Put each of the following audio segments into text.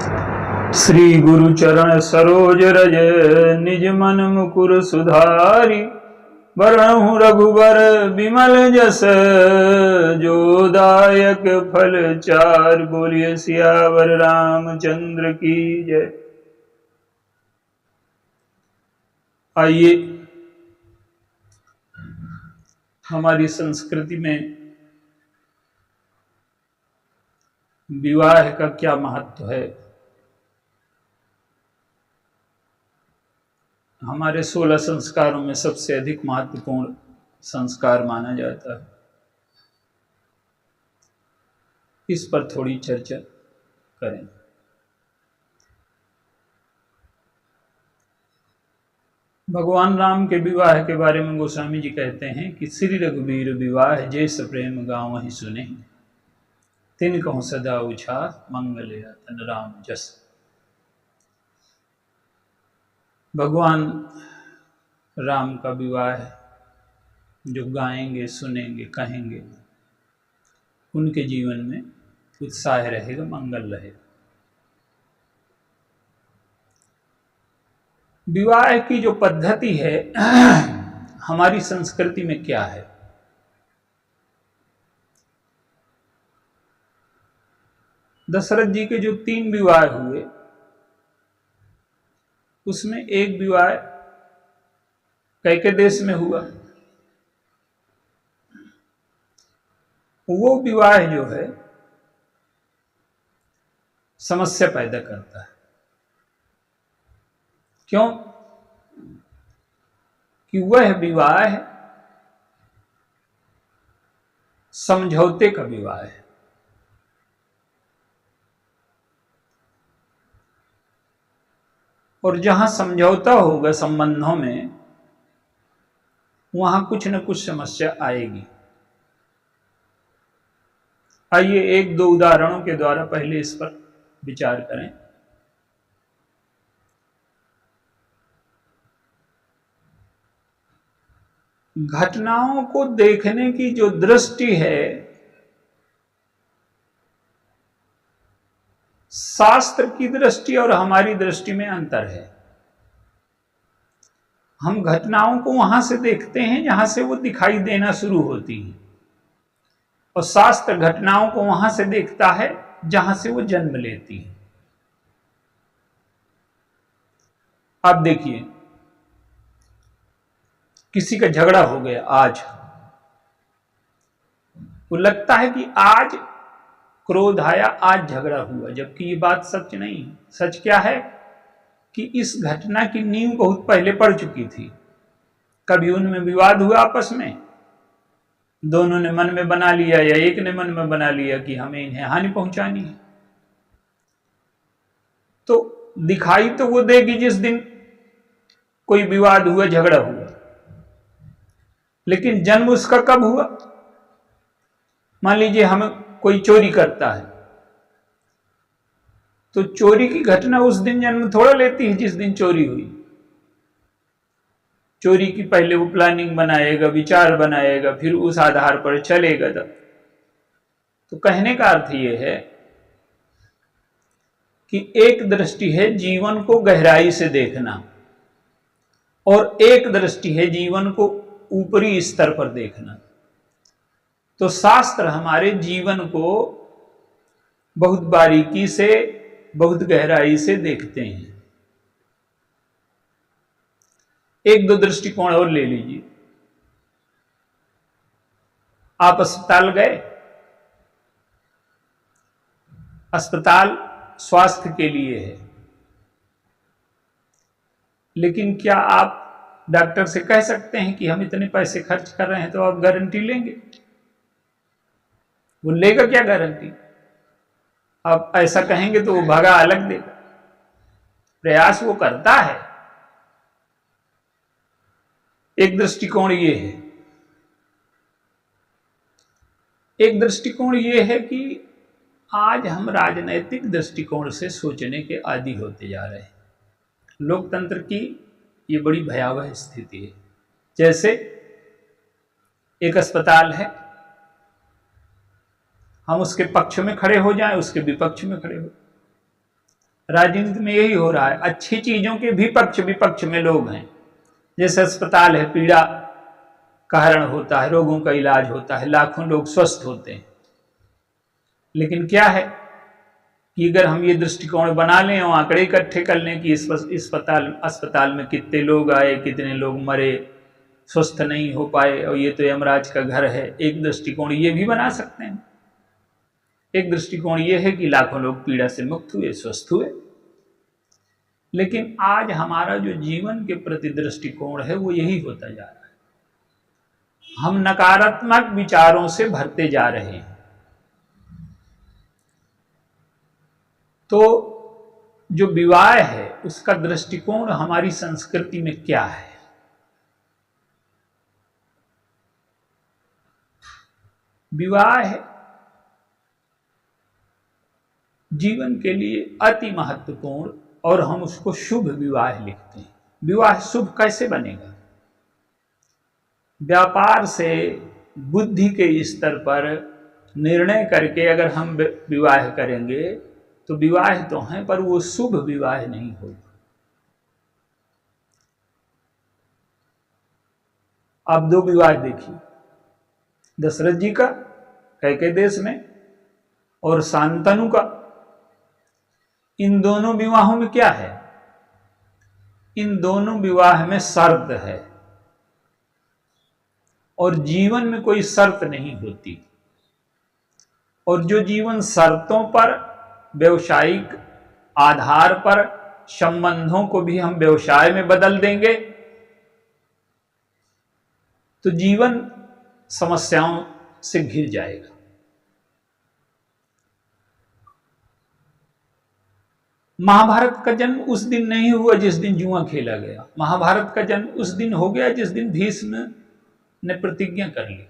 श्री गुरु चरण सरोज रज निज मन मुकुर सुधारी। वरणहु रघुबर बिमल जस जो दायक फल चार। बोलिए सियावर रामचंद्र की जय। आइए हमारी संस्कृति में विवाह का क्या महत्व है। हमारे 16 संस्कारों में सबसे अधिक महत्वपूर्ण संस्कार माना जाता है। इस पर थोड़ी चर्चा करें। भगवान राम के विवाह के बारे में गोस्वामी जी कहते हैं कि श्री रघुवीर विवाह जैस प्रेम गाँव सुने। तिन कहूँ सदा उछा मंगल तन राम जस। भगवान राम का विवाह जो गाएंगे, सुनेंगे, कहेंगे, उनके जीवन में उत्साह रहेगा, मंगल रहेगा। विवाह की जो पद्धति है हमारी संस्कृति में क्या है। दशरथ जी के जो 3 विवाह हुए उसमें एक विवाह कैके देश में हुआ। वो विवाह जो है समस्या पैदा करता है। क्यों? कि वह विवाह समझौते का विवाह है। और जहां समझौता होगा संबंधों में, वहां कुछ न कुछ समस्या आएगी। आइए 1-2 उदाहरणों के द्वारा पहले इस पर विचार करें। घटनाओं को देखने की जो दृष्टि है, शास्त्र की दृष्टि और हमारी दृष्टि में अंतर है। हम घटनाओं को वहां से देखते हैं जहां से वो दिखाई देना शुरू होती है, और शास्त्र घटनाओं को वहां से देखता है जहां से वो जन्म लेती है। आप देखिए, किसी का झगड़ा हो गया आज, वो लगता है कि आज क्रोध आया, आज झगड़ा हुआ, जबकि ये बात सच नहीं है। सच क्या है कि इस घटना की नींव बहुत पहले पड़ चुकी थी। कभी उनमें विवाद हुआ आपस में, दोनों ने मन में बना लिया या एक ने मन में बना लिया कि हमें इन्हें हानि पहुंचानी है। तो दिखाई तो वो देगी जिस दिन कोई विवाद हुआ, झगड़ा हुआ, लेकिन जन्म उसका कब हुआ। मान लीजिए हमें कोई चोरी करता है, तो चोरी की घटना उस दिन जन्म थोड़ा लेती है जिस दिन चोरी हुई। चोरी की पहले वो प्लानिंग बनाएगा, विचार बनाएगा, फिर उस आधार पर चलेगा तब। तो कहने का अर्थ ये है कि एक दृष्टि है जीवन को गहराई से देखना, और एक दृष्टि है जीवन को ऊपरी स्तर पर देखना। तो शास्त्र हमारे जीवन को बहुत बारीकी से, बहुत गहराई से देखते हैं। 1-2 दृष्टिकोण और ले लीजिए। आप अस्पताल गए, अस्पताल स्वास्थ्य के लिए है, लेकिन क्या आप डॉक्टर से कह सकते हैं कि हम इतने पैसे खर्च कर रहे हैं तो आप गारंटी लेंगे? वो लेगा क्या गारंटी? आप ऐसा कहेंगे तो वो भगा अलग देगा। प्रयास वो करता है। एक दृष्टिकोण ये है। एक दृष्टिकोण ये है कि आज हम राजनैतिक दृष्टिकोण से सोचने के आदी होते जा रहे हैं। लोकतंत्र की ये बड़ी भयावह स्थिति है। जैसे एक अस्पताल है, हम उसके पक्ष में खड़े हो जाएं, उसके विपक्ष में खड़े हो, राजनीति में यही हो रहा है, अच्छी चीजों के भी पक्ष विपक्ष में लोग हैं। जैसे अस्पताल है, पीड़ा का हरण होता है, रोगों का इलाज होता है, लाखों लोग स्वस्थ होते हैं, लेकिन क्या है कि अगर हम ये दृष्टिकोण बना लें और आंकड़े इकट्ठे कर लें कि इस अस्पताल में कितने लोग आए, कितने लोग मरे, स्वस्थ नहीं हो पाए, और ये तो यमराज का घर है, एक दृष्टिकोण ये भी बना सकते हैं। एक दृष्टिकोण ये है कि लाखों लोग पीड़ा से मुक्त हुए, स्वस्थ हुए। लेकिन आज हमारा जो जीवन के प्रति दृष्टिकोण है वो यही होता जा रहा है, हम नकारात्मक विचारों से भरते जा रहे हैं। तो जो विवाह है उसका दृष्टिकोण हमारी संस्कृति में क्या है? विवाह जीवन के लिए अति महत्वपूर्ण, और हम उसको शुभ विवाह लिखते हैं। विवाह शुभ कैसे बनेगा? व्यापार से बुद्धि के स्तर पर निर्णय करके अगर हम विवाह करेंगे तो विवाह तो है, पर वो शुभ विवाह नहीं होगा। आप दो विवाह देखिए, दशरथ जी का कैकेय देश में और शांतनु का। इन दोनों विवाहों में क्या है? इन दोनों विवाह में शर्त है, और जीवन में कोई शर्त नहीं होती। और जो जीवन शर्तों पर, व्यवसायिक आधार पर संबंधों को भी हम व्यवसाय में बदल देंगे तो जीवन समस्याओं से घिर जाएगा। महाभारत का जन्म उस दिन नहीं हुआ जिस दिन जुआ खेला गया। महाभारत का जन्म उस दिन हो गया जिस दिन भीष्म ने प्रतिज्ञा कर ली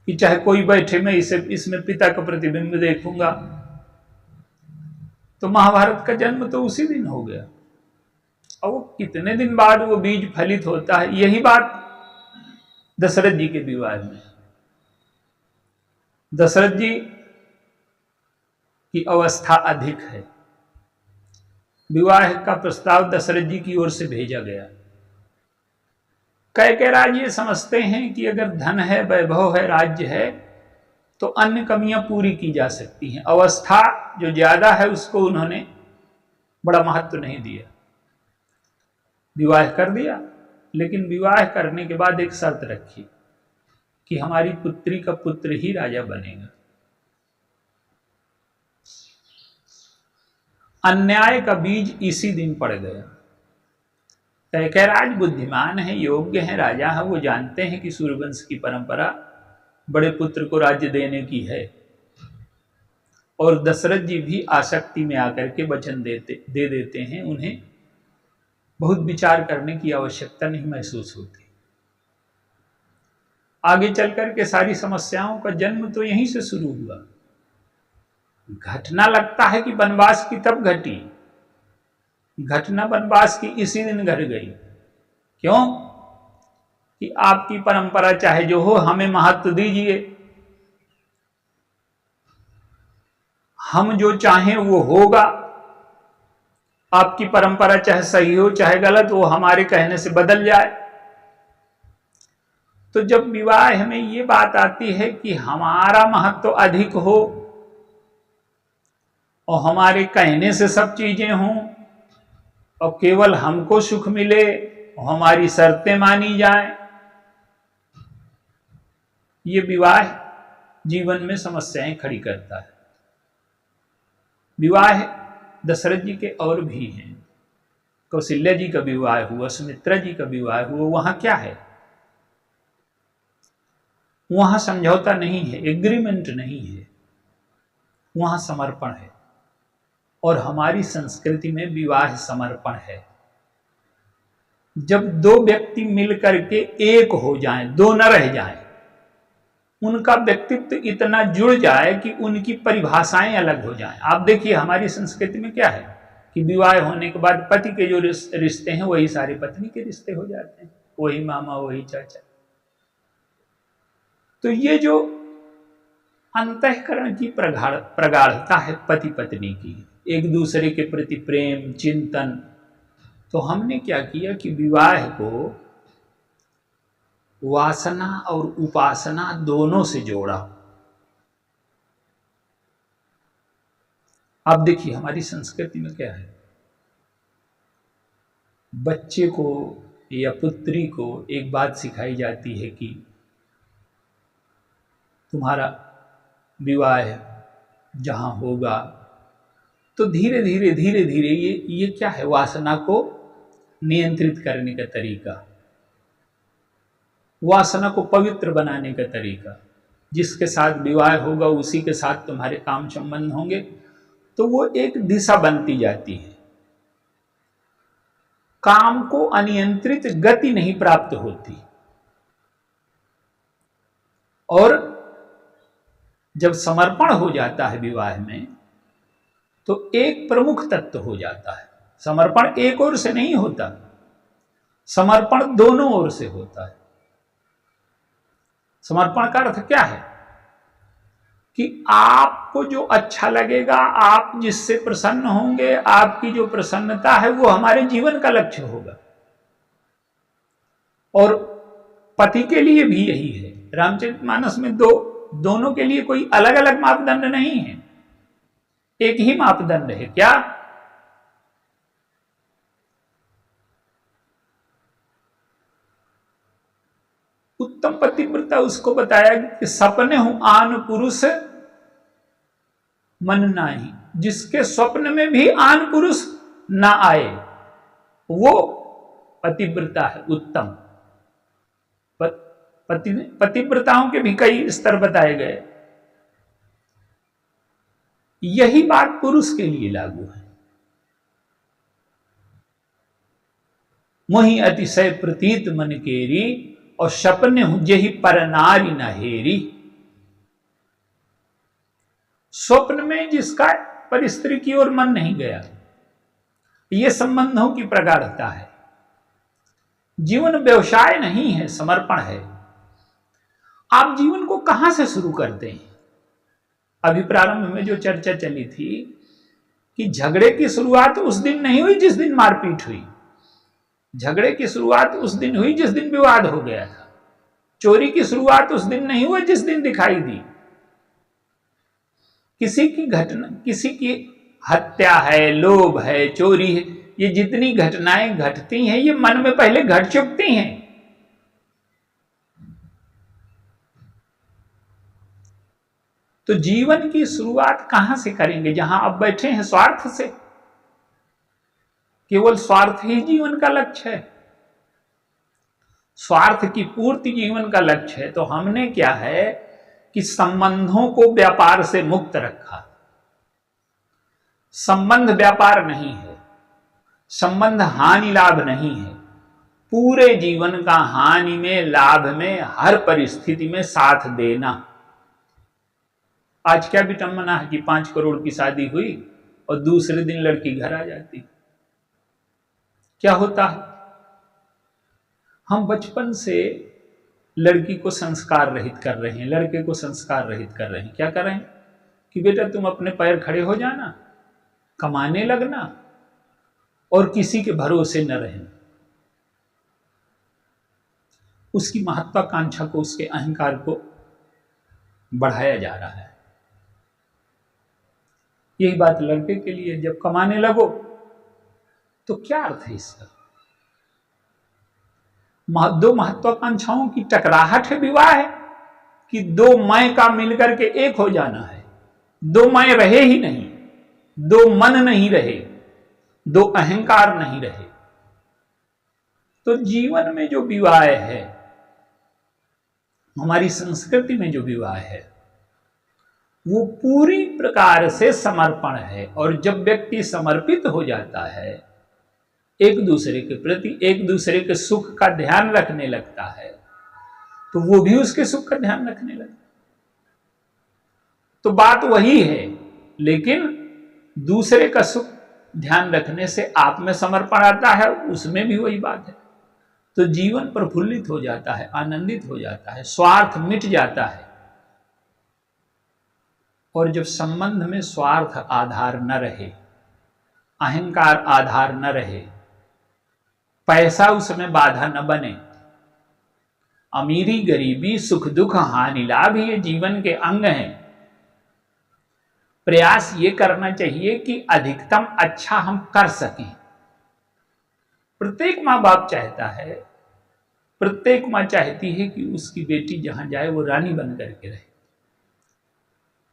कि चाहे कोई बैठे मैं इसमें पिता का प्रतिबिंब देखूंगा। तो महाभारत का जन्म तो उसी दिन हो गया, और वो कितने दिन बाद वो बीज फलित होता है। यही बात दशरथ जी के विवाह में। दशरथ जी की अवस्था अधिक है। विवाह का प्रस्ताव दशरथ जी की ओर से भेजा गया। कैकेयराज ये समझते हैं कि अगर धन है, वैभव है, राज्य है तो अन्य कमियां पूरी की जा सकती हैं। अवस्था जो ज्यादा है उसको उन्होंने बड़ा महत्व नहीं दिया, विवाह कर दिया। लेकिन विवाह करने के बाद एक शर्त रखी कि हमारी पुत्री का पुत्र ही राजा बनेगा। अन्याय का बीज इसी दिन पड़ गया। कैकेयराज बुद्धिमान है, योग्य है, राजा है। वो जानते हैं कि सूर्यवंश की परंपरा बड़े पुत्र को राज्य देने की है, और दशरथ जी भी आसक्ति में आकर के वचन दे देते हैं। उन्हें बहुत विचार करने की आवश्यकता नहीं महसूस होती। आगे चलकर के सारी समस्याओं का जन्म तो यहीं से शुरू हुआ। घटना लगता है कि वनवास की तब घटी, घटना वनवास की इसी दिन घट गई। क्यों? कि आपकी परंपरा चाहे जो हो, हमें महत्व दीजिए, हम जो चाहें वो होगा। आपकी परंपरा चाहे सही हो चाहे गलत, वो हमारे कहने से बदल जाए। तो जब विवाह में ये बात आती है कि हमारा महत्व अधिक हो और हमारे कहने से सब चीजें हों और केवल हमको सुख मिले और हमारी शर्तें मानी जाएं, ये विवाह जीवन में समस्याएं खड़ी करता है। विवाह दशरथ जी के और भी हैं। कौशल्या जी का विवाह हुआ, सुमित्रा जी का विवाह हुआ। वहां क्या है? वहां समझौता नहीं है, एग्रीमेंट नहीं है, वहां समर्पण है। और हमारी संस्कृति में विवाह समर्पण है। जब दो व्यक्ति मिलकर के एक हो जाएं, दो न रह जाएं, उनका व्यक्तित्व इतना जुड़ जाए कि उनकी परिभाषाएं अलग हो जाएं। आप देखिए हमारी संस्कृति में क्या है कि विवाह होने के बाद पति के जो रिश्ते हैं वही सारे पत्नी के रिश्ते हो जाते हैं, वही मामा, वही चाचा। तो ये जो अंतःकरण की प्रगाढ़ता है पति पत्नी की, एक दूसरे के प्रति प्रेम चिंतन। तो हमने क्या किया कि विवाह को वासना और उपासना दोनों से जोड़ा। अब देखिए हमारी संस्कृति में क्या है, बच्चे को या पुत्री को एक बात सिखाई जाती है कि तुम्हारा विवाह जहां होगा, तो धीरे धीरे ये क्या है, वासना को नियंत्रित करने का तरीका, वासना को पवित्र बनाने का तरीका। जिसके साथ विवाह होगा उसी के साथ तुम्हारे काम संबंध होंगे, तो वो एक दिशा बनती जाती है। काम को अनियंत्रित गति नहीं प्राप्त होती। और जब समर्पण हो जाता है विवाह में, तो एक प्रमुख तत्व हो जाता है। समर्पण एक ओर से नहीं होता, समर्पण दोनों ओर से होता है। समर्पण का अर्थ क्या है कि आपको जो अच्छा लगेगा, आप जिससे प्रसन्न होंगे, आपकी जो प्रसन्नता है वो हमारे जीवन का लक्ष्य होगा। और पति के लिए भी यही है। रामचरितमानस में दोनों के लिए कोई अलग अलग मापदंड नहीं है, एक ही मापदंड है। क्या? उत्तम पतिव्रता उसको बताया कि सपने हूं आन पुरुष मन नाही, जिसके स्वप्न में भी आन पुरुष ना आए वो पतिव्रता है उत्तम। पतिव्रताओं के भी कई स्तर बताए गए। यही बात पुरुष के लिए लागू है। मोहि अतिशय प्रतीत मन केरी, और सपने हूं जेहि पर नारी न हेरी। स्वप्न में जिसका पर स्त्री की ओर मन नहीं गया, यह संबंधों की प्रगाढ़ता है। जीवन व्यवसाय नहीं है, समर्पण है। आप जीवन को कहां से शुरू करते हैं? अभी प्रारंभ में जो चर्चा चली थी कि झगड़े की शुरुआत उस दिन नहीं हुई जिस दिन मारपीट हुई, झगड़े की शुरुआत उस दिन हुई जिस दिन विवाद हो गया था। चोरी की शुरुआत उस दिन नहीं हुई जिस दिन दिखाई दी। किसी की घटना, किसी की हत्या है, लोभ है, चोरी है, ये जितनी घटनाएं घटती हैं ये मन में पहले घट चुकती हैं। तो जीवन की शुरुआत कहां से करेंगे? जहां आप बैठे हैं, स्वार्थ से। केवल स्वार्थ ही जीवन का लक्ष्य है, स्वार्थ की पूर्ति जीवन का लक्ष्य है। तो हमने क्या है कि संबंधों को व्यापार से मुक्त रखा। संबंध व्यापार नहीं है, संबंध हानि लाभ नहीं है। पूरे जीवन का हानि में लाभ में हर परिस्थिति में साथ देना। आज क्या विटंबना है कि 5 करोड़ की शादी हुई और दूसरे दिन लड़की घर आ जाती। क्या होता है? हम बचपन से लड़की को संस्कार रहित कर रहे हैं, लड़के को संस्कार रहित कर रहे हैं। क्या कर रहे हैं कि बेटा तुम अपने पैर खड़े हो जाना, कमाने लगना और किसी के भरोसे न रहना। उसकी महत्वाकांक्षा को, उसके अहंकार को बढ़ाया जा रहा है। यही बात लड़के के लिए, जब कमाने लगो तो क्या अर्थ है इसका? दो महत्वाकांक्षाओं की टकराहट है विवाह है कि दो मैं का मिलकर के एक हो जाना है। दो मैं रहे ही नहीं, दो मन नहीं रहे, दो अहंकार नहीं रहे। तो जीवन में जो विवाह है, हमारी संस्कृति में जो विवाह है, वो पूरी प्रकार से समर्पण है। और जब व्यक्ति समर्पित हो जाता है, एक दूसरे के प्रति, एक दूसरे के सुख का ध्यान रखने लगता है, तो वो भी उसके सुख का ध्यान रखने लगता है। तो बात वही है, लेकिन दूसरे का सुख ध्यान रखने से आप में समर्पण आता है, उसमें भी वही बात है। तो जीवन प्रफुल्लित हो जाता है, आनंदित हो जाता है, स्वार्थ मिट जाता है। और जब संबंध में स्वार्थ आधार न रहे, अहंकार आधार न रहे, पैसा उसमें बाधा न बने, अमीरी गरीबी सुख दुख हानि लाभ ये जीवन के अंग हैं। प्रयास ये करना चाहिए कि अधिकतम अच्छा हम कर सकें। प्रत्येक माँ बाप चाहता है, प्रत्येक माँ चाहती है कि उसकी बेटी जहां जाए वो रानी बन करके रहे।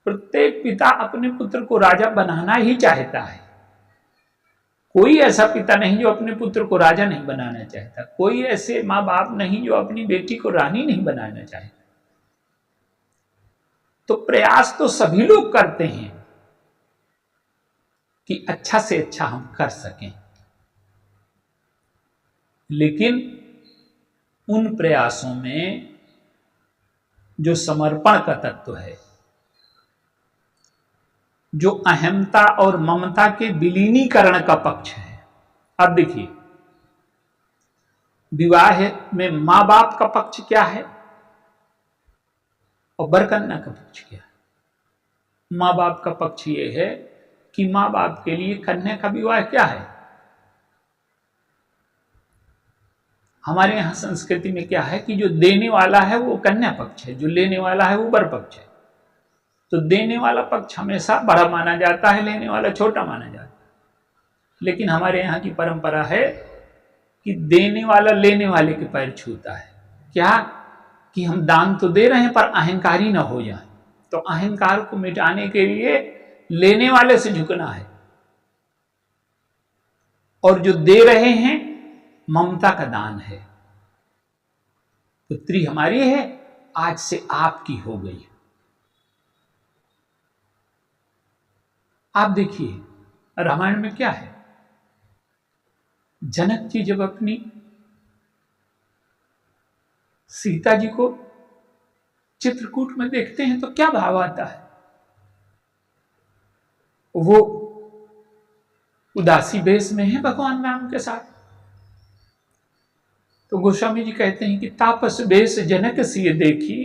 प्रत्येक पिता अपने पुत्र को राजा बनाना ही चाहता है। कोई ऐसा पिता नहीं जो अपने पुत्र को राजा नहीं बनाना चाहता। कोई ऐसे माँ बाप नहीं जो अपनी बेटी को रानी नहीं बनाना चाहता। तो प्रयास तो सभी लोग करते हैं कि अच्छा से अच्छा हम कर सकें, लेकिन उन प्रयासों में जो समर्पण का तत्व है, जो अहमता और ममता के विलीनीकरण का पक्ष है। अब देखिए, विवाह में मां बाप का पक्ष क्या है और बरकन्या का पक्ष क्या है। मां बाप का पक्ष यह है कि मां बाप के लिए कन्या का विवाह क्या है। हमारे यहां संस्कृति में क्या है कि जो देने वाला है वो कन्या पक्ष है, जो लेने वाला है वो वर पक्ष है। तो देने वाला पक्ष हमेशा बड़ा माना जाता है, लेने वाला छोटा माना जाता है। लेकिन हमारे यहाँ की परंपरा है कि देने वाला लेने वाले के पैर छूता है। क्या कि हम दान तो दे रहे हैं पर अहंकारी ना हो जाए। तो अहंकार को मिटाने के लिए लेने वाले से झुकना है, और जो दे रहे हैं ममता का दान है। पुत्री हमारी है, आज से आपकी हो गई। आप देखिए रामायण में क्या है। जनक जी जब अपनी सीता जी को चित्रकूट में देखते हैं तो क्या भाव आता है। वो उदासी वेश में है भगवान राम के साथ। तो गोस्वामी जी कहते हैं कि तापस वेश जनक सिय देखी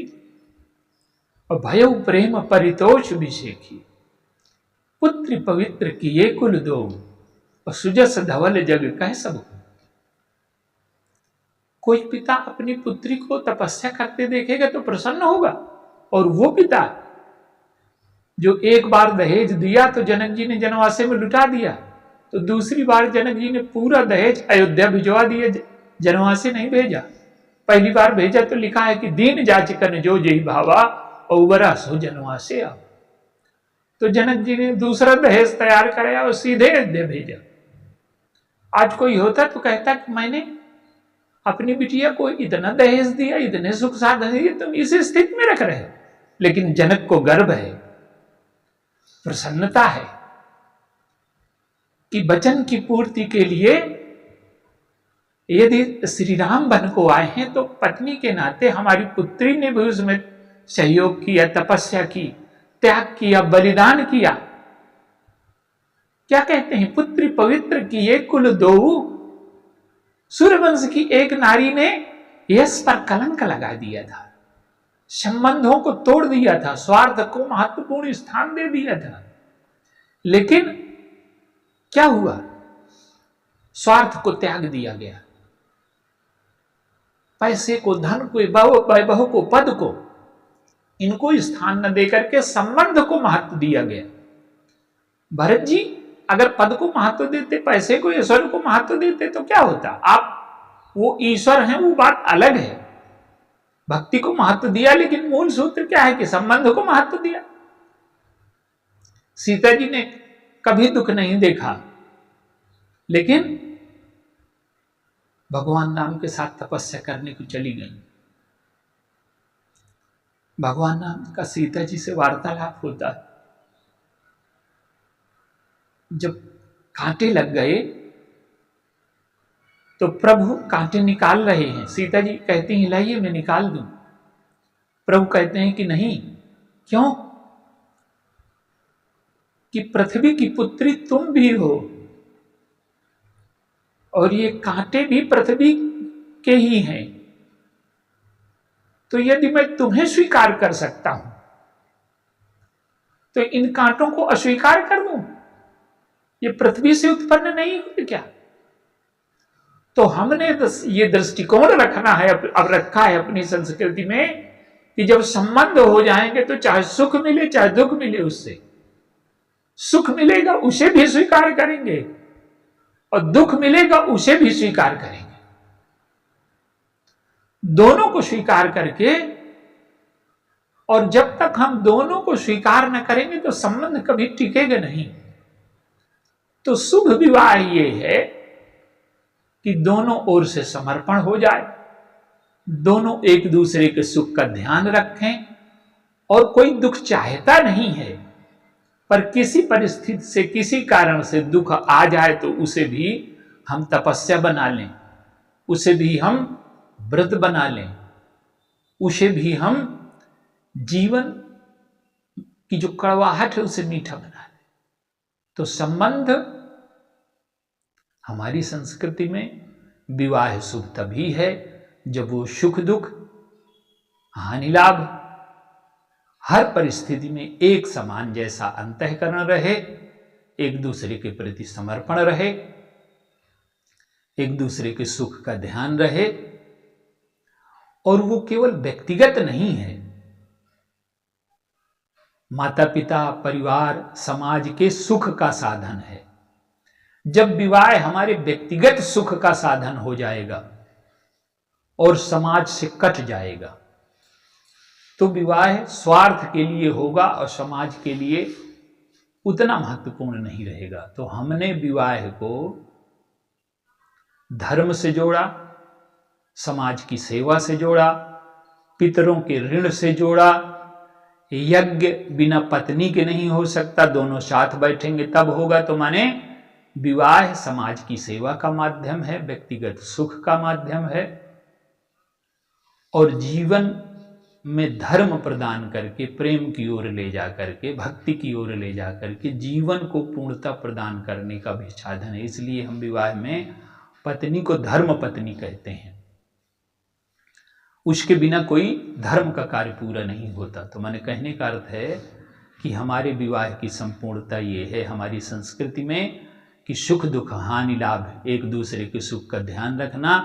और भयउ प्रेम परितोष विषेखी। पुत्र पवित्र किए कुल दो और सुजस धवल जग कह सब। कोई पिता अपनी पुत्री को तपस्या करते देखेगा तो प्रसन्न होगा, और वो पिता जो एक बार दहेज दिया तो जनक जी ने जनवासे में लुटा दिया, तो दूसरी बार जनक जी ने पूरा दहेज अयोध्या भिजवा दिया, जनवासे नहीं भेजा। पहली बार भेजा तो लिखा है कि दीन जाचकन जो जय भावा और बरा सो जनवासे आओ। तो जनक जी ने दूसरा दहेज तैयार कराया और सीधे अयोध्या भेजा। आज कोई होता तो कहता कि मैंने अपनी बिटिया को इतना दहेज दिया, इतने सुख साधन दिए, तुम इस स्थिति में रख रहे। लेकिन जनक को गर्व है, प्रसन्नता है कि वचन की पूर्ति के लिए यदि श्री राम बन को आए हैं तो पत्नी के नाते हमारी पुत्री ने भी उसमें सहयोग किया, तपस्या की, त्याग किया, बलिदान किया। क्या कहते हैं, पुत्री पवित्र किए कुल दो। सूर्यवंश की एक नारी ने यश पर कलंक लगा दिया था, संबंधों को तोड़ दिया था, स्वार्थ को महत्वपूर्ण स्थान दे दिया था। लेकिन क्या हुआ, स्वार्थ को त्याग दिया गया। पैसे को, धन को, वैभव को, पद को, इनको स्थान न देकर के संबंध को महत्व दिया गया। भरत जी अगर पद को महत्व देते, पैसे को, ईश्वर को महत्व देते तो क्या होता। आप वो ईश्वर हैं, वो बात अलग है। भक्ति को महत्व दिया, लेकिन मूल सूत्र क्या है कि संबंध को महत्व दिया। सीता जी ने कभी दुख नहीं देखा, लेकिन भगवान राम के साथ तपस्या करने को चली गई। भगवान राम का सीता जी से वार्तालाप होता है। जब कांटे लग गए तो प्रभु कांटे निकाल रहे हैं। सीता जी कहती हैं लाइए मैं निकाल दूं। प्रभु कहते हैं कि नहीं। क्यों? कि पृथ्वी की पुत्री तुम भी हो और ये कांटे भी पृथ्वी के ही हैं। तो यदि मैं तुम्हें स्वीकार कर सकता हूं तो इन कांटों को अस्वीकार कर दूं? ये पृथ्वी से उत्पन्न नहीं हुए क्या? तो हमने ये दृष्टिकोण रखना है, अब रखा है अपनी संस्कृति में कि जब संबंध हो जाएंगे तो चाहे सुख मिले चाहे दुख मिले, उससे सुख मिलेगा उसे भी स्वीकार करेंगे और दुख मिलेगा उसे भी स्वीकार करेंगे। दोनों को स्वीकार करके, और जब तक हम दोनों को स्वीकार न करेंगे तो संबंध कभी टिकेगा नहीं। तो शुभ विवाह ये है कि दोनों ओर से समर्पण हो जाए, दोनों एक दूसरे के सुख का ध्यान रखें, और कोई दुख चाहता नहीं है, पर किसी परिस्थिति से किसी कारण से दुख आ जाए तो उसे भी हम तपस्या बना लें, उसे भी हम व्रत बना लें, उसे भी हम जीवन की जो कड़वाहट है उसे मीठा बना लें। तो संबंध हमारी संस्कृति में विवाह शुभ तभी है जब वो सुख दुख हानि लाभ हर परिस्थिति में एक समान जैसा अंतःकरण रहे, एक दूसरे के प्रति समर्पण रहे, एक दूसरे के सुख का ध्यान रहे, और वो केवल व्यक्तिगत नहीं है, माता पिता परिवार समाज के सुख का साधन है। जब विवाह हमारे व्यक्तिगत सुख का साधन हो जाएगा और समाज से कट जाएगा तो विवाह स्वार्थ के लिए होगा और समाज के लिए उतना महत्वपूर्ण नहीं रहेगा। तो हमने विवाह को धर्म से जोड़ा, समाज की सेवा से जोड़ा, पितरों के ऋण से जोड़ा। यज्ञ बिना पत्नी के नहीं हो सकता, दोनों साथ बैठेंगे तब होगा। तो माने विवाह समाज की सेवा का माध्यम है, व्यक्तिगत सुख का माध्यम है, और जीवन में धर्म प्रदान करके, प्रेम की ओर ले जा करके, भक्ति की ओर ले जा करके जीवन को पूर्णता प्रदान करने का भी साधन है। इसलिए हम विवाह में पत्नी को धर्म पत्नी कहते हैं। उसके बिना कोई धर्म का कार्य पूरा नहीं होता। तो मैंने कहने का अर्थ है कि हमारे विवाह की संपूर्णता ये है हमारी संस्कृति में कि सुख दुख हानि लाभ एक दूसरे के सुख का ध्यान रखना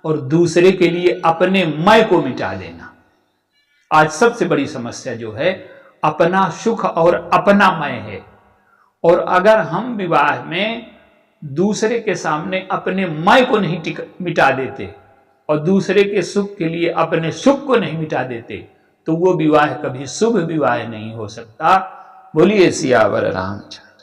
और दूसरे के लिए अपने मैं को मिटा देना। आज सबसे बड़ी समस्या जो है अपना सुख और अपना मैं है। और अगर हम विवाह में दूसरे के सामने अपने मैं को नहीं मिटा देते और दूसरे के सुख के लिए अपने सुख को नहीं मिटा देते तो वो विवाह कभी शुभ विवाह नहीं हो सकता। बोलिए सियावर रामचंद्र।